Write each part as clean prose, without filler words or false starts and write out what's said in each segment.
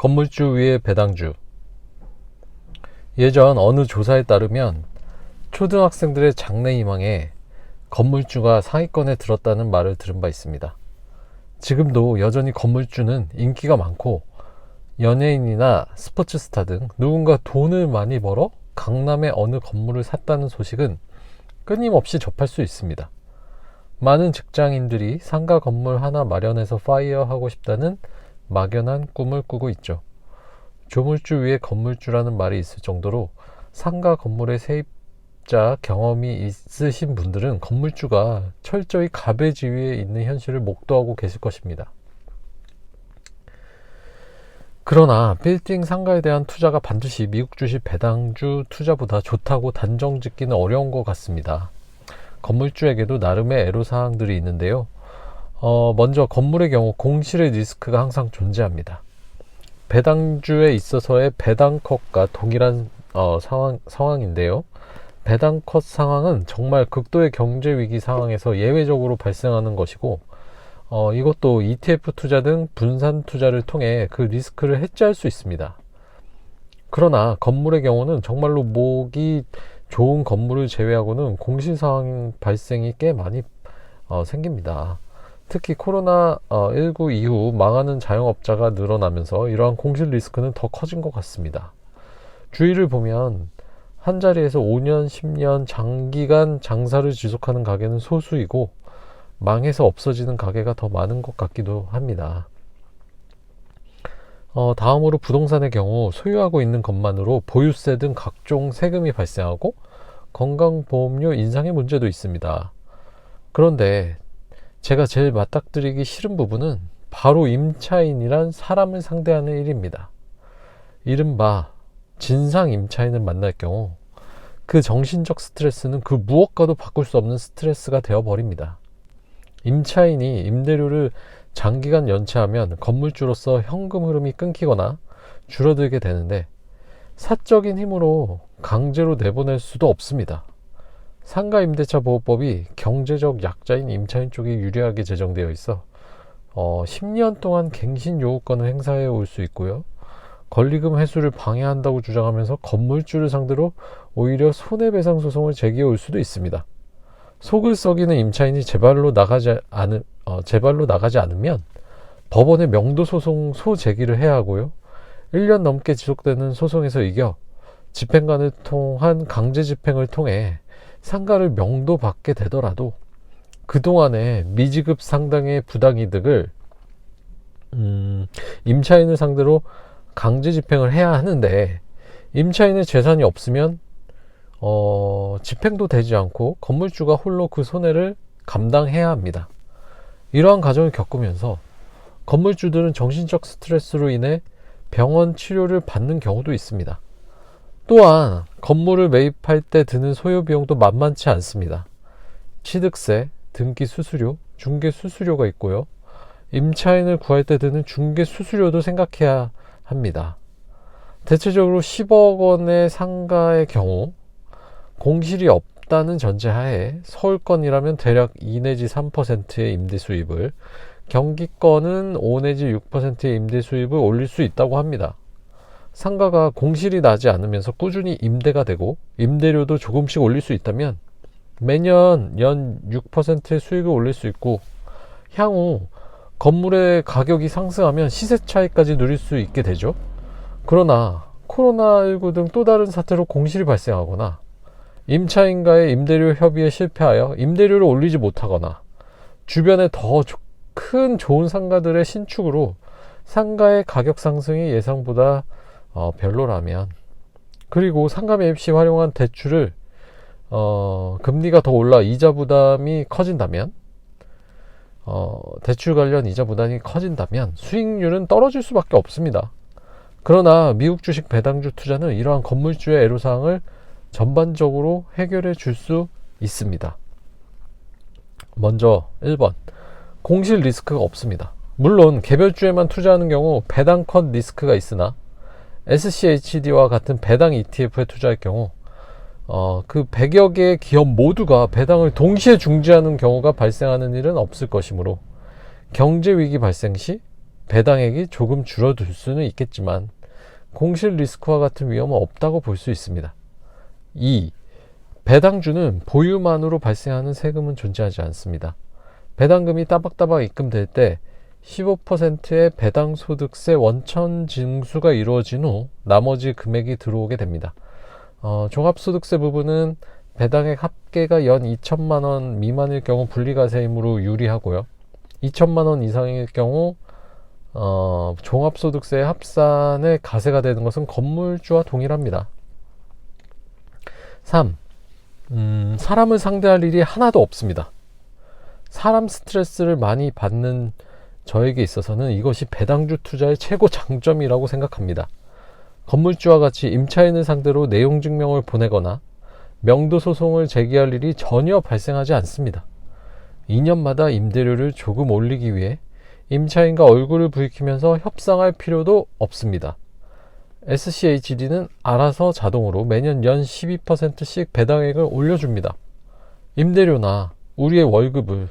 건물주 위의 배당주. 예전 어느 조사에 따르면 초등학생들의 장래희망에 건물주가 상위권에 들었다는 말을 들은 바 있습니다. 지금도 여전히 건물주는 인기가 많고 연예인이나 스포츠 스타 등 누군가 돈을 많이 벌어 강남의 어느 건물을 샀다는 소식은 끊임없이 접할 수 있습니다. 많은 직장인들이 상가 건물 하나 마련해서 파이어하고 싶다는 막연한 꿈을 꾸고 있죠. 조물주 위에 건물주라는 말이 있을 정도로 상가 건물의 세입자 경험이 있으신 분들은 건물주가 철저히 가배지위에 있는 현실을 목도하고 계실 것입니다. 그러나 빌딩 상가에 대한 투자가 반드시 미국 주식 배당주 투자보다 좋다고 단정 짓기는 어려운 것 같습니다. 건물주에게도 나름의 애로사항들이 있는데요. 먼저 건물의 경우 공실의 리스크가 항상 존재합니다. 배당주에 있어서의 배당컷과 동일한 상황인데요. 배당컷 상황은 정말 극도의 경제 위기 상황에서 예외적으로 발생하는 것이고 이것도 ETF 투자 등 분산 투자를 통해 그 리스크를 해지할 수 있습니다. 그러나 건물의 경우는 정말로 목이 좋은 건물을 제외하고는 공실 상황 발생이 꽤 많이 생깁니다. 특히 코로나19 이후 망하는 자영업자가 늘어나면서 이러한 공실 리스크는 더 커진 것 같습니다. 주위를 보면 한자리에서 5년, 10년 장기간 장사를 지속하는 가게는 소수이고 망해서 없어지는 가게가 더 많은 것 같기도 합니다. 다음으로 부동산의 경우 소유하고 있는 것만으로 보유세 등 각종 세금이 발생하고 건강보험료 인상의 문제도 있습니다. 그런데 제가 제일 맞닥뜨리기 싫은 부분은 바로 임차인이란 사람을 상대하는 일입니다. 이른바 진상 임차인을 만날 경우 그 정신적 스트레스는 그 무엇과도 바꿀 수 없는 스트레스가 되어버립니다. 임차인이 임대료를 장기간 연체하면 건물주로서 현금 흐름이 끊기거나 줄어들게 되는데 사적인 힘으로 강제로 내보낼 수도 없습니다. 상가임대차보호법이 경제적 약자인 임차인 쪽에 유리하게 제정되어 있어 10년 동안 갱신 요구권을 행사해 올 수 있고요. 권리금 회수를 방해한다고 주장하면서 건물주를 상대로 오히려 손해배상 소송을 제기해 올 수도 있습니다. 속을 썩이는 임차인이 제발로 나가지 않으면 법원에 명도소송 소제기를 해야 하고요. 1년 넘게 지속되는 소송에서 이겨 집행관을 통한 강제집행을 통해 상가를 명도받게 되더라도 그동안의 미지급 상당의 부당이득을 임차인을 상대로 강제집행을 해야 하는데 임차인의 재산이 없으면 집행도 되지 않고 건물주가 홀로 그 손해를 감당해야 합니다. 이러한 과정을 겪으면서 건물주들은 정신적 스트레스로 인해 병원 치료를 받는 경우도 있습니다. 또한 건물을 매입할 때 드는 소요 비용도 만만치 않습니다. 취득세, 등기 수수료, 중개 수수료가 있고요. 임차인을 구할 때 드는 중개 수수료도 생각해야 합니다. 대체적으로 10억 원의 상가의 경우 공실이 없다는 전제하에 서울권이라면 대략 2 내지 3%의 임대 수입을, 경기권은 5 내지 6%의 임대 수입을 올릴 수 있다고 합니다. 상가가 공실이 나지 않으면서 꾸준히 임대가 되고 임대료도 조금씩 올릴 수 있다면 매년 연 6%의 수익을 올릴 수 있고 향후 건물의 가격이 상승하면 시세 차익까지 누릴 수 있게 되죠. 그러나 코로나19 등 또 다른 사태로 공실이 발생하거나 임차인과의 임대료 협의에 실패하여 임대료를 올리지 못하거나 주변에 더 큰 좋은 상가들의 신축으로 상가의 가격 상승이 예상보다 별로라면, 그리고 상가 매입 시 활용한 대출을 금리가 더 올라 이자 부담이 커진다면, 대출 관련 이자 부담이 커진다면 수익률은 떨어질 수밖에 없습니다. 그러나 미국 주식 배당주 투자는 이러한 건물주의 애로사항을 전반적으로 해결해 줄 수 있습니다. 먼저 1번, 공실 리스크가 없습니다. 물론 개별주에만 투자하는 경우 배당컷 리스크가 있으나 SCHD와 같은 배당 ETF에 투자할 경우 그 100여 개의 기업 모두가 배당을 동시에 중지하는 경우가 발생하는 일은 없을 것이므로 경제위기 발생 시 배당액이 조금 줄어들 수는 있겠지만 공실 리스크와 같은 위험은 없다고 볼 수 있습니다. 2. 배당주는 보유만으로 발생하는 세금은 존재하지 않습니다. 배당금이 따박따박 입금될 때 15%의 배당소득세 원천 징수가 이루어진 후 나머지 금액이 들어오게 됩니다. 종합소득세 부분은 배당액 합계가 연 2천만 원 미만일 경우 분리과세이므로 유리하고요. 2천만 원 이상일 경우 종합소득세 합산에 가세가 되는 것은 건물주와 동일합니다. 3. 사람을 상대할 일이 하나도 없습니다. 사람 스트레스를 많이 받는 저에게 있어서는 이것이 배당주 투자의 최고 장점이라고 생각합니다. 건물주와 같이 임차인을 상대로 내용 증명을 보내거나 명도 소송을 제기할 일이 전혀 발생하지 않습니다. 2년마다 임대료를 조금 올리기 위해 임차인과 얼굴을 붉히면서 협상할 필요도 없습니다. SCHD는 알아서 자동으로 매년 연 12%씩 배당액을 올려줍니다. 임대료나 우리의 월급을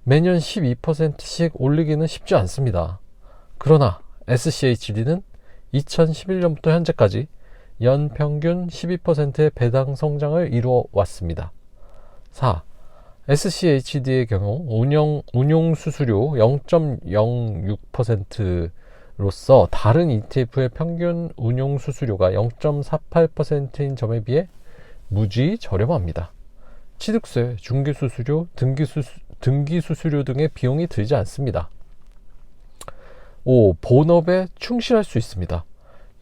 매년 12%씩 올리기는 쉽지 않습니다. 그러나 SCHD는 2011년부터 현재까지 연 평균 12%의 배당 성장을 이루어 왔습니다. 4. SCHD의 경우 운용 수수료 0.06%로서 다른 ETF의 평균 운용 수수료가 0.48%인 점에 비해 무지 저렴합니다. 취득세, 중개수수료, 등기수수료 등의 비용이 들지 않습니다. 5. 본업에 충실할 수 있습니다.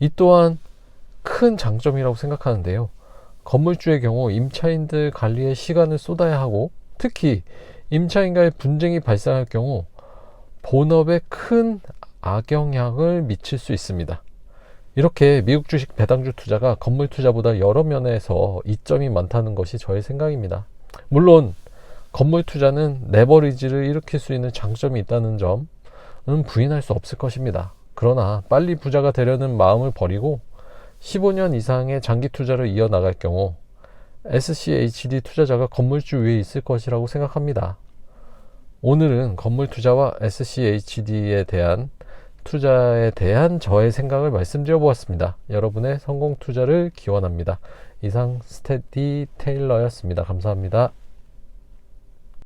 이 또한 큰 장점이라고 생각하는데요. 건물주의 경우 임차인들 관리에 시간을 쏟아야 하고 특히 임차인과의 분쟁이 발생할 경우 본업에 큰 악영향을 미칠 수 있습니다. 이렇게 미국 주식 배당주 투자가 건물 투자보다 여러 면에서 이점이 많다는 것이 저의 생각입니다. 물론 건물 투자는 레버리지를 일으킬 수 있는 장점이 있다는 점은 부인할 수 없을 것입니다. 그러나 빨리 부자가 되려는 마음을 버리고 15년 이상의 장기 투자를 이어나갈 경우 SCHD 투자자가 건물주 위에 있을 것이라고 생각합니다. 오늘은 건물 투자와 SCHD에 대한 투자에 대한 저의 생각을 말씀드려 보았습니다. 여러분의 성공 투자를 기원합니다. 이상 스테디 테일러였습니다. 감사합니다.